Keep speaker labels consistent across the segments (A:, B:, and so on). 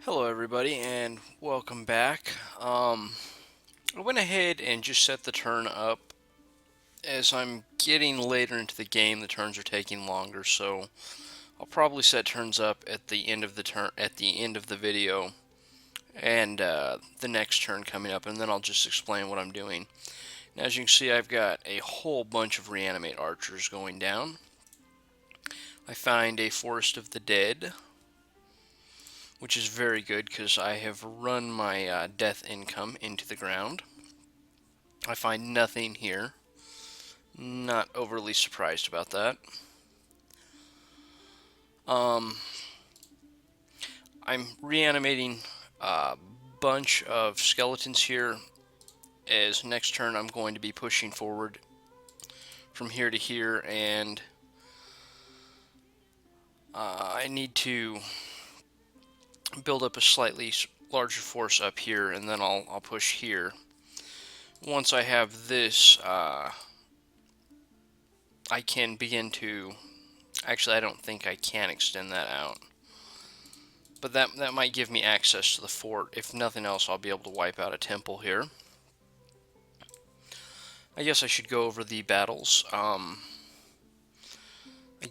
A: Hello everybody and welcome back. I went ahead and just set the turn up. As I'm getting later into the game, the turns are taking longer, so I'll probably set turns up at the end of the video and the next turn coming up, and then I'll just explain what I'm doing. And as you can see, I've got a whole bunch of reanimate archers going down. I find a forest of the dead, which is very good because I have run my death income into the ground. I find nothing here. Not overly surprised about that. Um, I'm reanimating a bunch of skeletons here. As next turn, I'm going to be pushing forward from here to here, and I need to build up a slightly larger force up here, and then I'll push here. Once I have this, I can begin to. Actually, I don't think I can extend that out. But that might give me access to the fort. If nothing else, I'll be able to wipe out a temple here. I guess I should go over the battles. I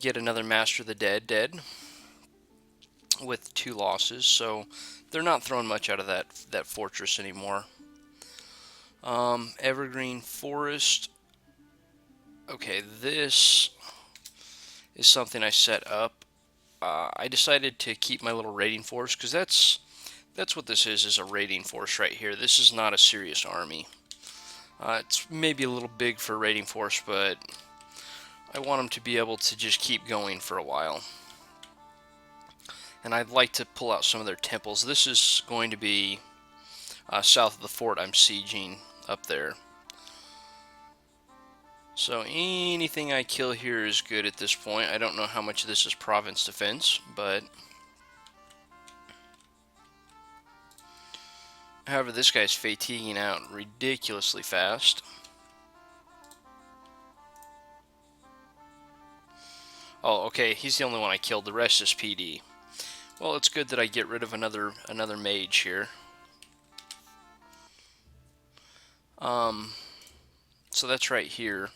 A: get another Master of the Dead with 2 losses, so they're not throwing much out of that fortress anymore. Evergreen Forest. Okay, this is something I set up. I decided to keep my little raiding force because that's what this is a raiding force right here. This is not a serious army. It's maybe a little big for a raiding force, but I want them to be able to just keep going for a while. And I'd like to pull out some of their temples. This is going to be south of the fort I'm sieging up there. So anything I kill here is good at this point. I don't know how much of this is province defense, but however, this guy's fatiguing out ridiculously fast. Oh, okay, he's the only one I killed. The rest is PD. Well, it's good that I get rid of another mage here. So that's right here.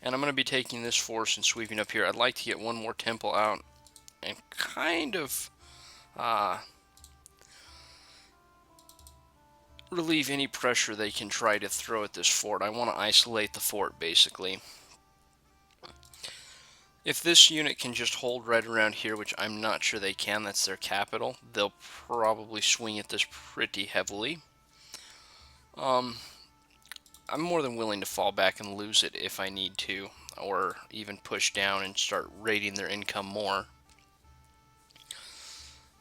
A: And I'm going to be taking this force and sweeping up here. I'd like to get one more temple out and kind of relieve any pressure they can try to throw at this fort. I want to isolate the fort, basically. If this unit can just hold right around here, which I'm not sure they can, that's their capital, they'll probably swing at this pretty heavily. I'm more than willing to fall back and lose it if I need to, or even push down and start raiding their income more.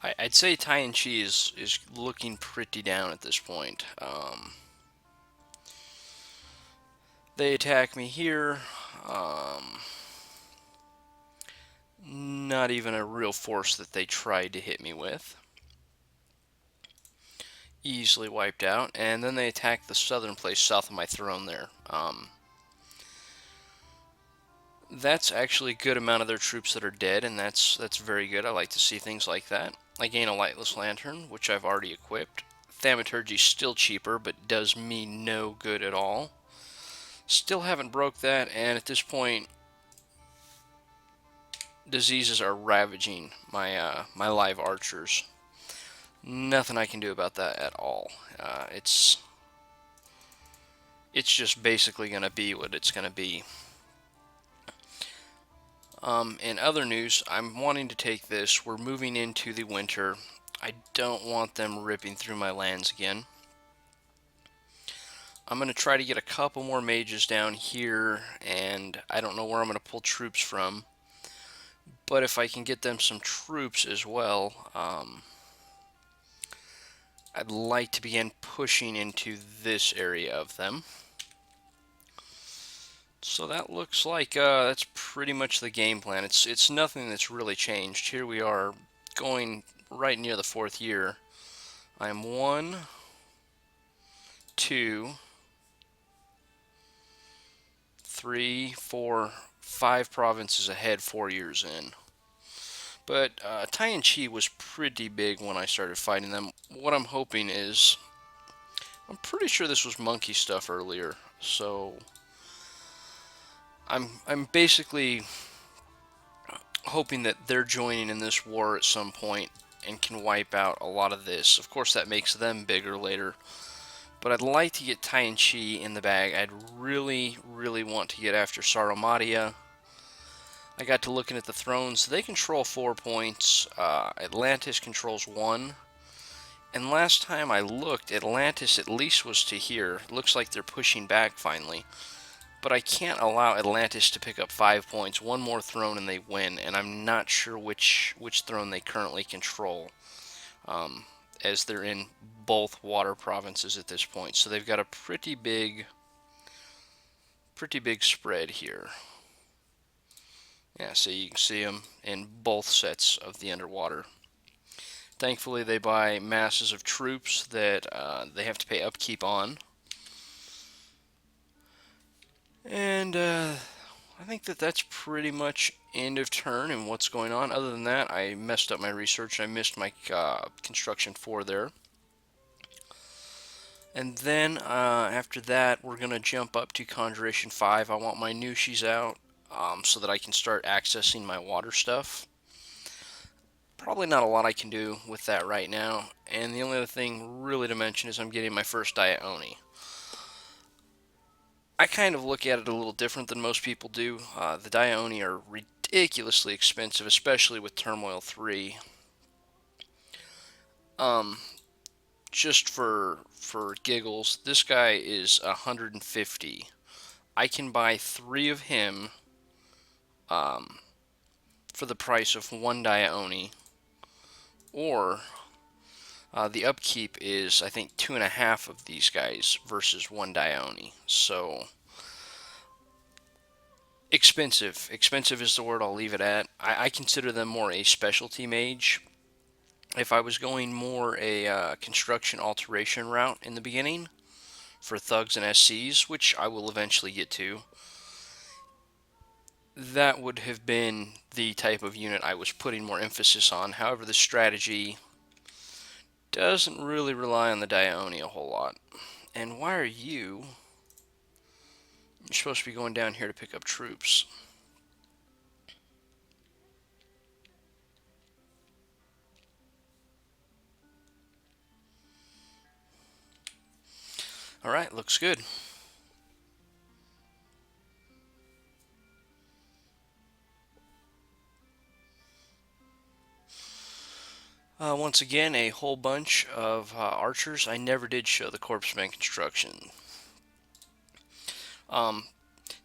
A: I'd say Tai and Chi is looking pretty down at this point. They attack me here. Not even a real force that they tried to hit me with. Easily wiped out. And then they attack the southern place south of my throne there. That's actually a good amount of their troops that are dead, and that's very good. I like to see things like that. I gain a lightless lantern, which I've already equipped. Thaumaturgy's still cheaper, but does me no good at all. Still haven't broke that, and at this point, diseases are ravaging my live archers. Nothing I can do about that at all. It's just basically going to be what it's going to be. In other news, I'm wanting to take this. We're moving into the winter. I don't want them ripping through my lands again. I'm going to try to get a couple more mages down here, and I don't know where I'm going to pull troops from. But if I can get them some troops as well, I'd like to begin pushing into this area of them. So that looks like that's pretty much the game plan. It's nothing that's really changed. Here we are going right near the 4th year. I'm 1, 2, 3, 4, 5 provinces ahead 4 years in. But Tai and Chi was pretty big when I started fighting them. What I'm hoping is, I'm pretty sure this was monkey stuff earlier, so I'm basically hoping that they're joining in this war at some point and can wipe out a lot of this. Of course, that makes them bigger later. But I'd like to get Tai and Chi in the bag. I'd really, really want to get after Sarumatia. I got to looking at the thrones. They control 4 points. Atlantis controls 1. And last time I looked, Atlantis at least was to here. Looks like they're pushing back finally. But I can't allow Atlantis to pick up 5 points. One more throne and they win. And I'm not sure which throne they currently control. As they're in both water provinces at this point. So they've got a pretty big spread here. Yeah, so you can see them in both sets of the underwater. Thankfully, they buy masses of troops that they have to pay upkeep on. And I think that's pretty much end of turn and what's going on. Other than that, I messed up my research. I missed my construction 4 there. And then after that, we're going to jump up to Conjuration 5. I want my Nushis out so that I can start accessing my water stuff. Probably not a lot I can do with that right now. And the only other thing really to mention is I'm getting my first Diaoni. I kind of look at it a little different than most people do. The Diaoni are ridiculously expensive, especially with Turmoil 3. Just for giggles, this guy is 150. I can buy 3 of him for the price of 1 Diaoni, or the upkeep is, I think, 2.5 of these guys versus 1 Diaoni. So expensive. Expensive is the word I'll leave it at. I consider them more a specialty mage. If I was going more a construction alteration route in the beginning for thugs and SCs, which I will eventually get to, that would have been the type of unit I was putting more emphasis on. However, the strategy doesn't really rely on the Diaoni a whole lot. And why are you? You're supposed to be going down here to pick up troops. Alright, looks good. Once again, a whole bunch of archers. I never did show the corpseman construction.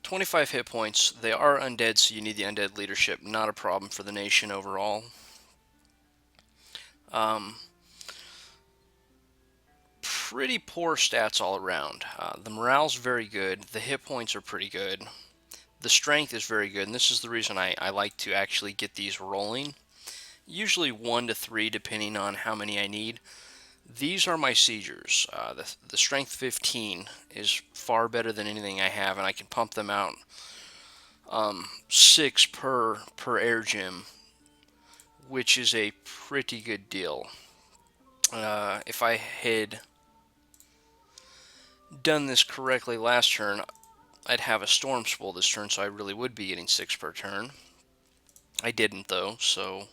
A: 25 hit points. They are undead, so you need the undead leadership. Not a problem for the nation overall. Pretty poor stats all around. The morale's very good. The hit points are pretty good. The strength is very good, and this is the reason I like to actually get these rolling. Usually 1 to 3, depending on how many I need. These are my siegers. The strength 15 is far better than anything I have, and I can pump them out 6 per air gym, which is a pretty good deal. If I had done this correctly last turn, I'd have a storm spool this turn, so I really would be getting 6 per turn. I didn't though, so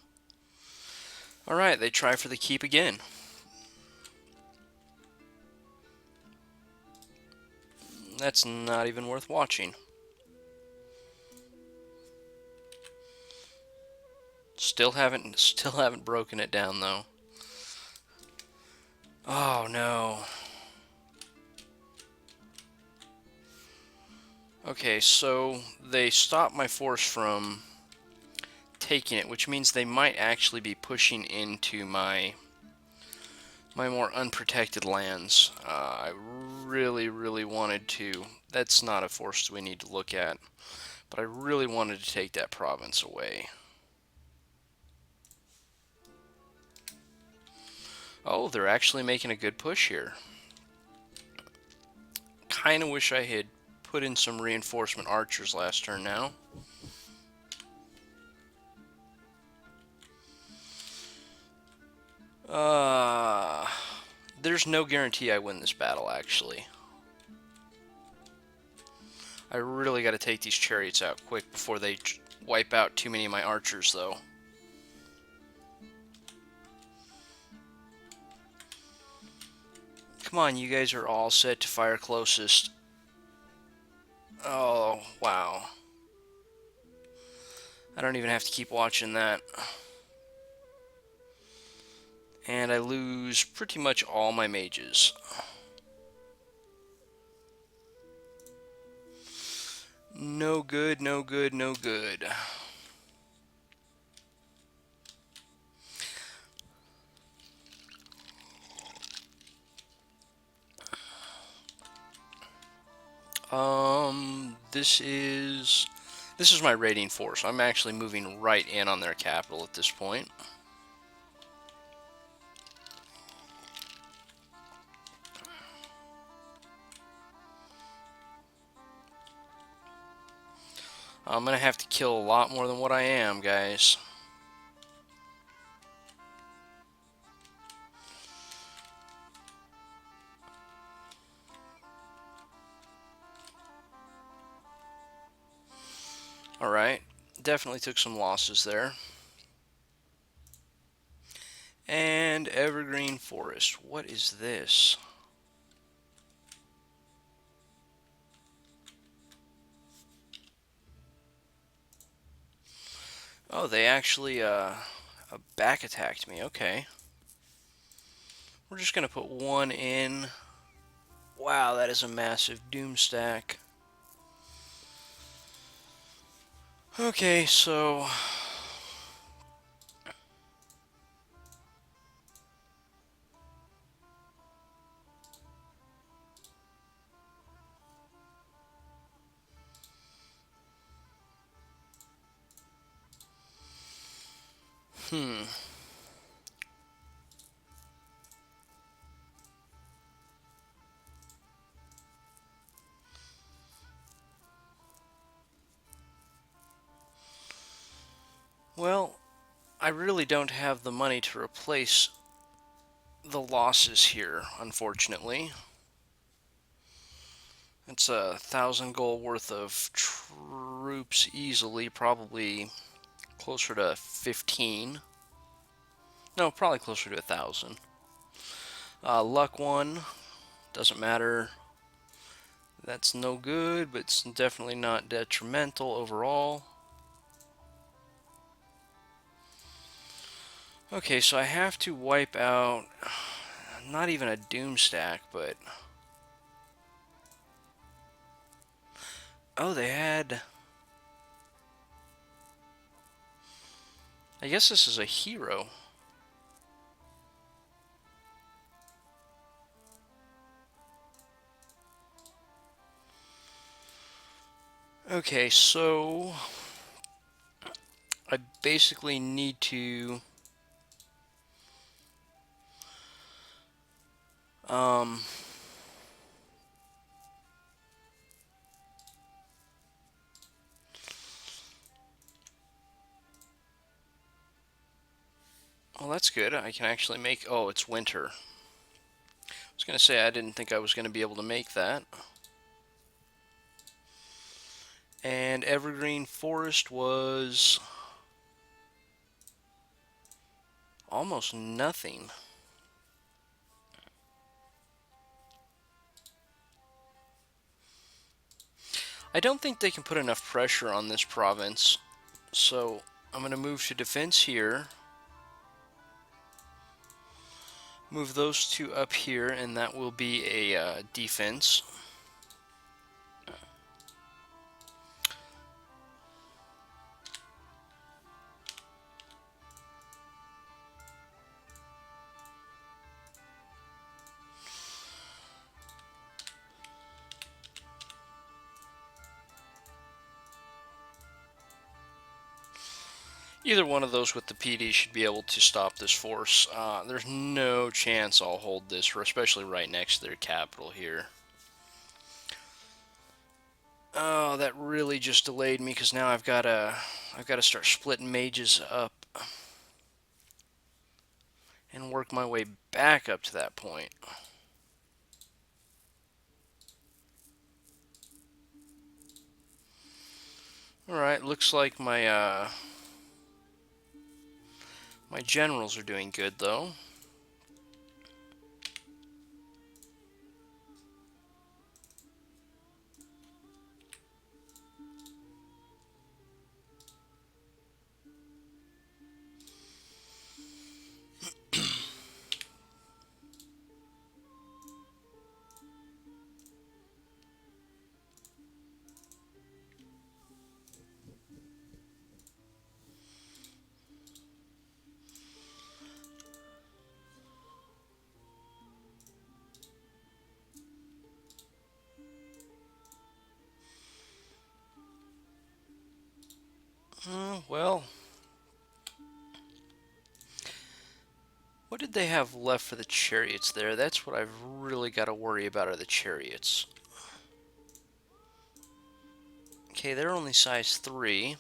A: alright, they try for the keep again. That's not even worth watching. Still haven't broken it down though. Oh no. Okay, so they stopped my force from taking it, which means they might actually be pushing into my more unprotected lands. I really wanted to. That's not a force we need to look at, but I really wanted to take that province away. Oh, they're actually making a good push here. Kind of wish I had put in some reinforcement archers last turn now. Uh, there's no guarantee I win this battle, actually. I really got to take these chariots out quick before they wipe out too many of my archers, though. Come on, you guys are all set to fire closest. Oh, wow. I don't even have to keep watching that. And I lose pretty much all my mages. No good, no good, no good. This is my raiding force. I'm actually moving right in on their capital at this point. I'm gonna have to kill a lot more than what I am, guys. Alright, definitely took some losses there. And Evergreen Forest. What is this? Oh, they actually back attacked me. Okay. We're just gonna put one in. Wow, that is a massive doom stack. Okay, so well, I really don't have the money to replace the losses here, unfortunately. It's 1,000 gold worth of troops easily, probably closer to 15. No, probably closer to 1,000. Luck 1, doesn't matter. That's no good, but it's definitely not detrimental overall. Okay, so I have to wipe out, not even a doom stack, but... Oh, they had... I guess this is a hero. Okay, so... I basically need to... Um... Well, that's good. I can actually make... Oh, it's winter. I was going to say, I didn't think I was going to be able to make that. And Evergreen Forest was... almost nothing. I don't think they can put enough pressure on this province, so I'm going to move to defense here. Move those two up here, and that will be a defense. Either one of those with the PD should be able to stop this force. There's no chance I'll hold this, especially right next to their capital here. Oh, that really just delayed me because now I've got to start splitting mages up. and work my way back up to that point. Alright, looks like my generals are doing good though. Well, what did they have left for the chariots there? That's what I've really got to worry about are the chariots. Okay, they're only size 3.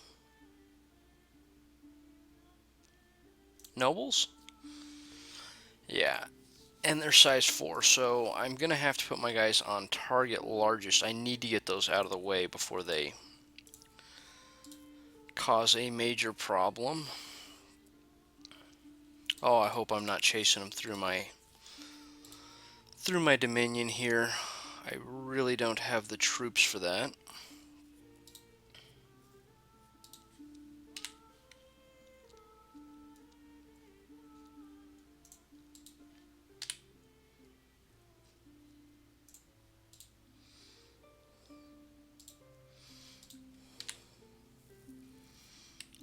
A: Nobles? Yeah, and they're size 4, so I'm going to have to put my guys on target largest. I need to get those out of the way before they cause a major problem. Oh, I hope I'm not chasing them through my dominion here. I really don't have the troops for that.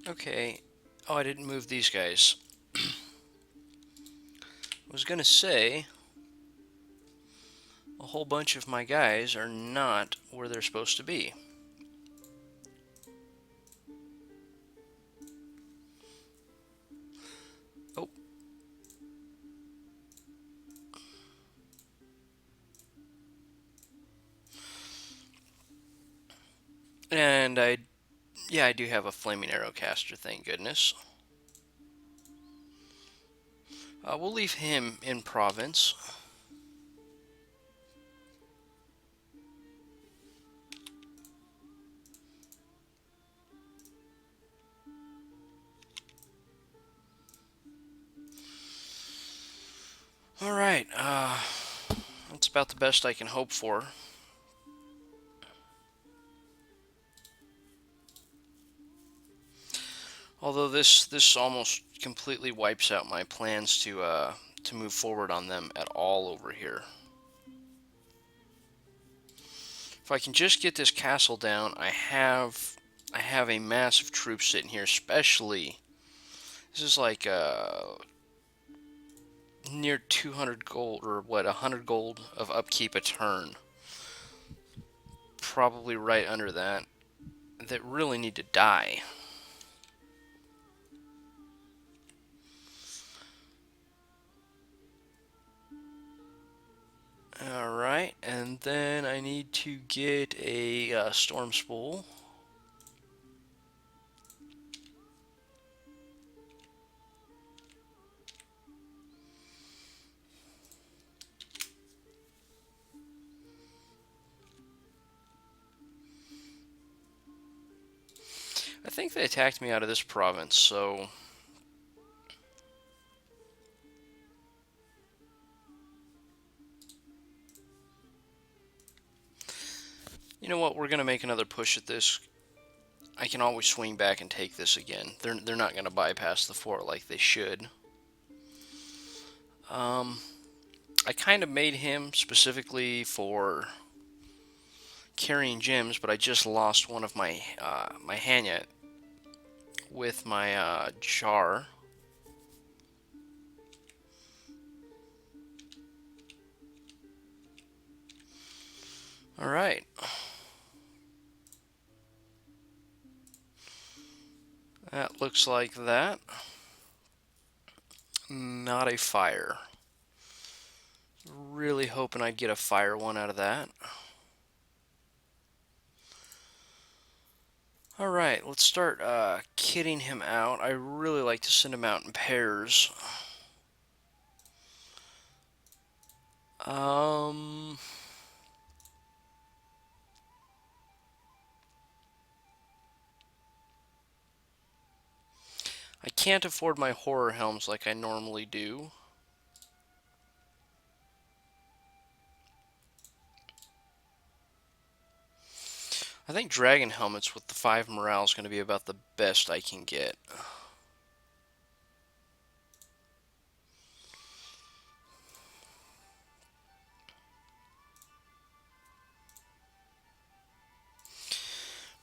A: Okay. Oh, I didn't move these guys. I was gonna say a whole bunch of my guys are not where they're supposed to be. Oh. And yeah, I do have a flaming arrow caster, thank goodness. We'll leave him in province. Alright, that's about the best I can hope for. Although this almost completely wipes out my plans to move forward on them at all over here. If I can just get this castle down, I have a massive troop sitting here, especially this is like near 200 gold or what 100 gold of upkeep a turn. Probably right under that really need to die. Alright, and then I need to get a storm spool. I think they attacked me out of this province, so you know what, we're going to make another push at this. I can always swing back and take this again. They're not going to bypass the fort like they should. I kind of made him specifically for carrying gems, but I just lost one of my my Hanyat with my jar. All right. That looks like that. Not a fire. Really hoping I'd get a fire one out of that. Alright, let's start kitting him out. I really like to send him out in pairs. Um, I can't afford my horror helms like I normally do. I think dragon helmets with the 5 morale is going to be about the best I can get.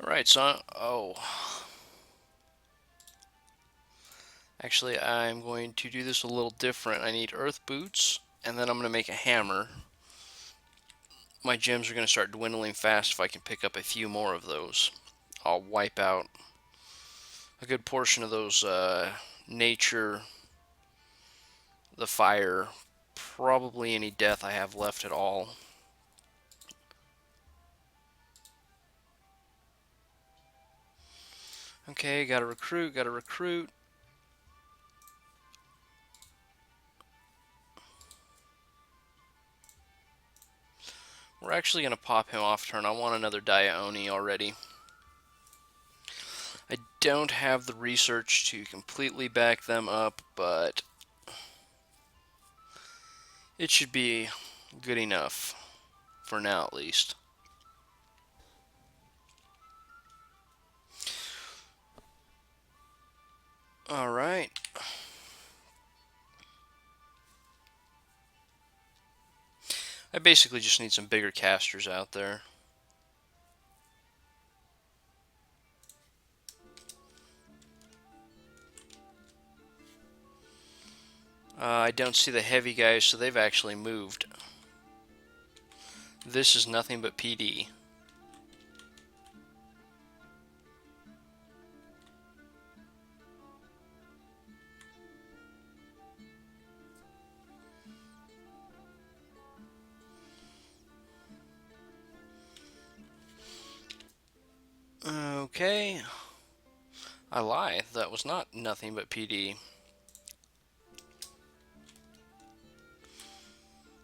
A: Alright, so, actually, I'm going to do this a little different. I need earth boots, and then I'm going to make a hammer. My gems are going to start dwindling fast if I can pick up a few more of those. I'll wipe out a good portion of those nature, the fire, probably any death I have left at all. Okay, gotta recruit, gotta recruit. We're actually going to pop him off turn. I want another Diaoni already. I don't have the research to completely back them up, but it should be good enough, for now at least. Alright. I basically just need some bigger casters out there. I don't see the heavy guys, so they've actually moved. This is nothing but PD. Okay. I lie. That was not nothing but PD.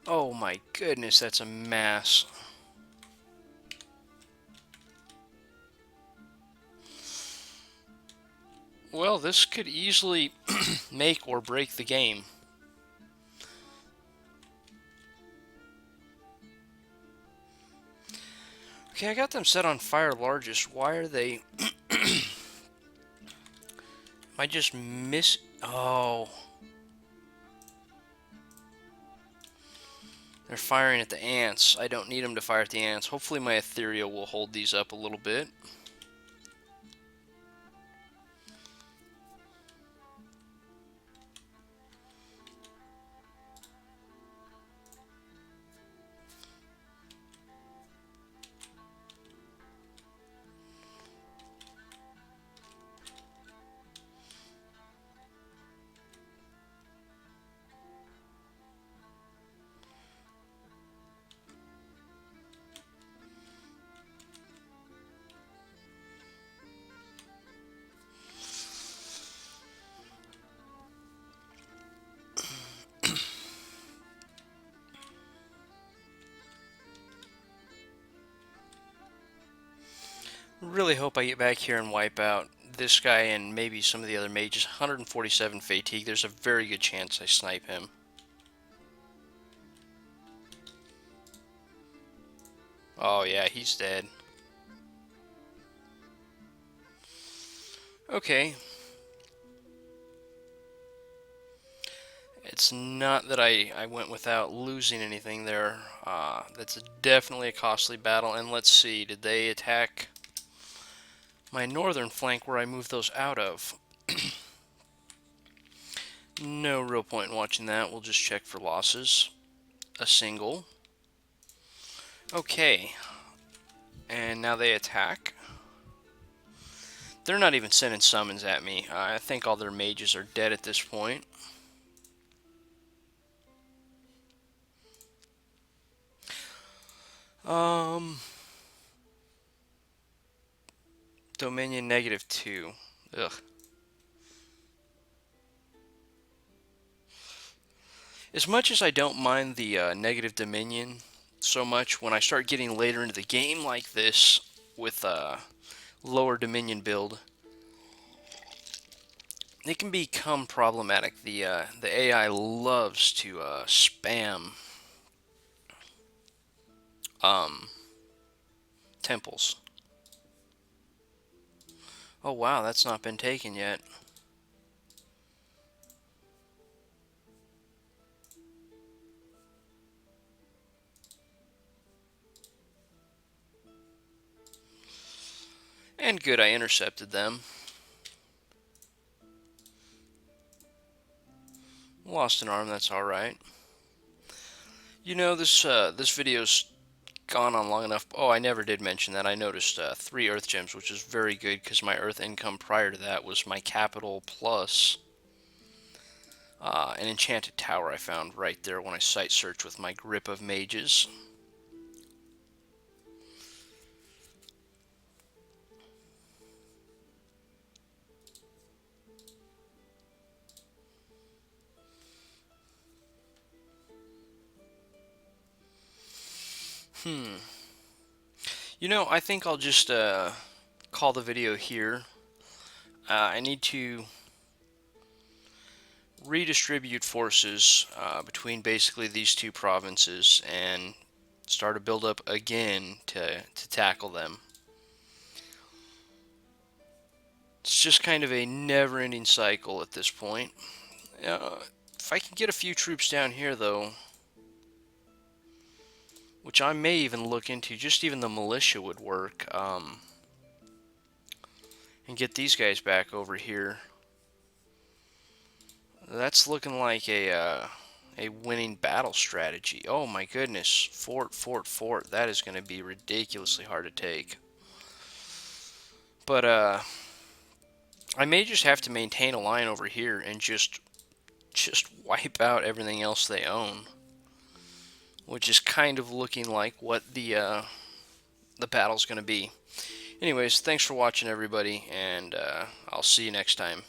A: Oh my goodness, that's a mass. Well, this could easily make or break the game. Okay, I got them set on fire largest. Why are they... Am I just miss... Oh. They're firing at the ants. I don't need them to fire at the ants. Hopefully my ethereal will hold these up a little bit. Really hope I get back here and wipe out this guy and maybe some of the other mages. 147 fatigue. There's a very good chance I snipe him. Oh yeah, he's dead. Okay. It's not that I went without losing anything there. That's definitely a costly battle. And let's see, did they attack my northern flank where I moved those out of? No real point in watching that. We'll just check for losses. A single. Okay. And now they attack. They're not even sending summons at me. I think all their mages are dead at this point. Dominion -2. Ugh. As much as I don't mind the negative Dominion so much, when I start getting later into the game like this with lower Dominion build, it can become problematic. The AI loves to spam um, temples. Oh wow, that's not been taken yet. And good, I intercepted them. Lost an arm, that's alright. You know, this video's gone on long enough. Oh, I never did mention that. I noticed 3 Earth Gems, which is very good because my Earth income prior to that was my capital plus an enchanted tower I found right there when I site searched with my grip of mages. You know, I think I'll just call the video here. I need to redistribute forces between basically these two provinces and start a build-up again to tackle them. It's just kind of a never-ending cycle at this point. If I can get a few troops down here, though, which I may even look into, just even the militia would work, and get these guys back over here. That's looking like a winning battle strategy. Oh my goodness, fort, fort, fort. That is going to be ridiculously hard to take. But I may just have to maintain a line over here and just wipe out everything else they own, which is kind of looking like what the battle's going to be. Anyways, thanks for watching, everybody, and I'll see you next time.